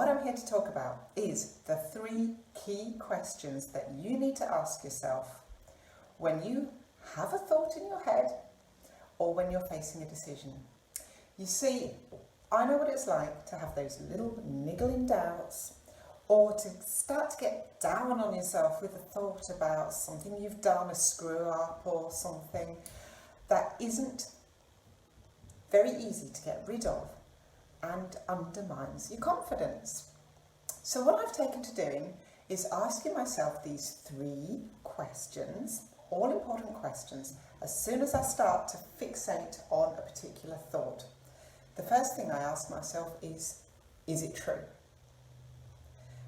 what I'm here to talk about is the 3 key questions that you need to ask yourself when you have a thought in your head or when you're facing a decision. You see, I know what it's like to have those little niggling doubts, or to start to get down on yourself with a thought about something you've done, a screw up or something that isn't very easy to get rid of and undermines your confidence. So what I've taken to doing is asking myself these 3 questions, all important questions, as soon as I start to fixate on a particular thought. The first thing I ask myself is it true?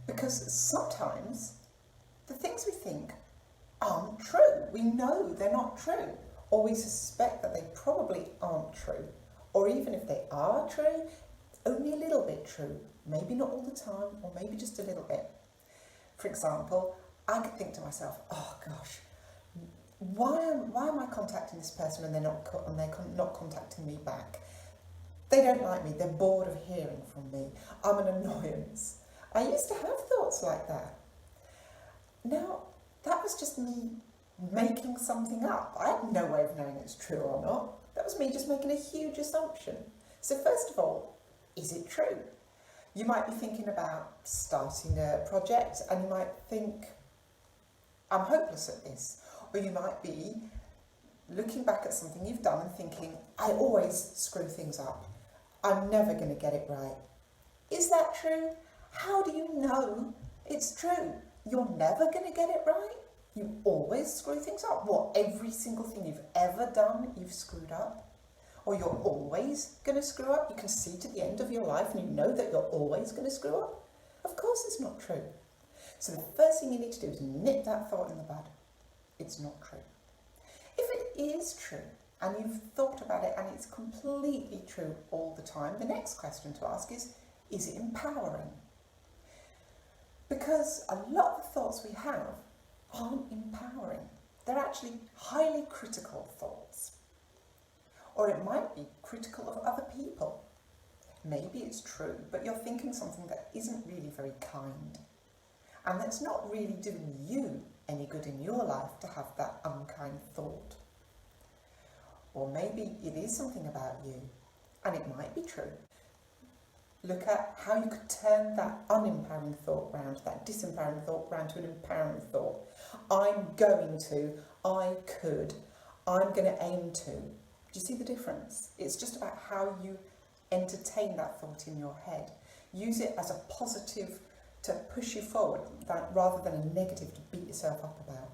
Because sometimes the things we think aren't true. We know they're not true, or we suspect that they probably aren't true. Or even if they are true, only a little bit true. Maybe not all the time, or maybe just a little bit. For example, I could think to myself, oh gosh, why am I contacting this person and they're not contacting me back? They don't like me, they're bored of hearing from me, I'm an annoyance. I used to have thoughts like that. Now, that was just me making something up. I had no way of knowing it's true or not. That was me just making a huge assumption. So first of all, is it true? You might be thinking about starting a project and you might think, I'm hopeless at this. Or you might be looking back at something you've done and thinking, I always screw things up. I'm never going to get it right. Is that true? How do you know it's true? You're never going to get it right? You always screw things up? What, every single thing you've ever done, you've screwed up? Or you're always going to screw up? You can see to the end of your life and you know that you're always going to screw up? Of course it's not true. So the first thing you need to do is nip that thought in the bud. It's not true. If it is true, and you've thought about it and it's completely true all the time, the next question to ask is it empowering? Because a lot of the thoughts we have aren't empowering. They're actually highly critical thoughts. Or it might be critical of other people. Maybe it's true, but you're thinking something that isn't really very kind. And that's not really doing you any good in your life to have that unkind thought. Or maybe it is something about you, and it might be true. Look at how you could turn that unempowering thought round, that disempowering thought round to an empowering thought. I'm going to, I could, I'm going to aim to. Do you see the difference? It's just about how you entertain that thought in your head. Use it as a positive to push you forward rather than a negative to beat yourself up about.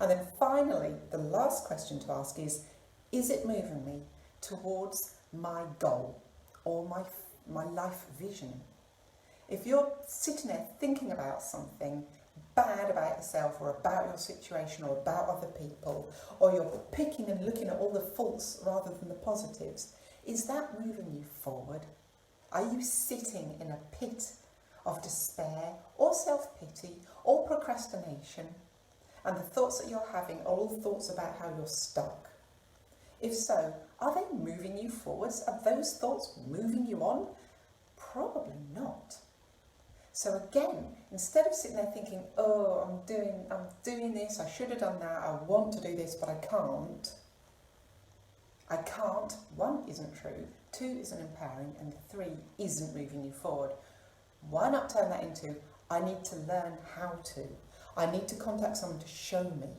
And then finally, the last question to ask is it moving me towards my goal or my life vision? If you're sitting there thinking about something bad about yourself or about your situation or about other people, or you're picking and looking at all the faults rather than the positives, is that moving you forward? Are you sitting in a pit of despair or self-pity or procrastination, and the thoughts that you're having are all thoughts about how you're stuck? If so, are they moving you forwards? Are those thoughts moving you on? Probably not. So again, instead of sitting there thinking, oh, I'm doing this, I should have done that, I want to do this, but I can't. 1 isn't true, 2 isn't empowering, and 3 isn't moving you forward. Why not turn that into, I need to learn how to. I need to contact someone to show me.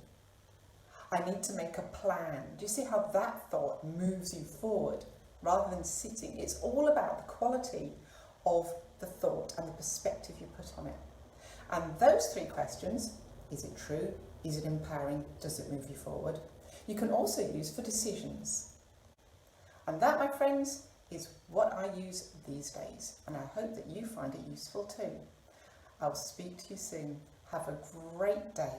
I need to make a plan. Do you see how that thought moves you forward rather than sitting? It's all about the quality of the thought and the perspective you put on it. And those 3 questions, is it true? Is it empowering? Does it move you forward? You can also use for decisions. And that, my friends, is what I use these days. And I hope that you find it useful too. I'll speak to you soon. Have a great day.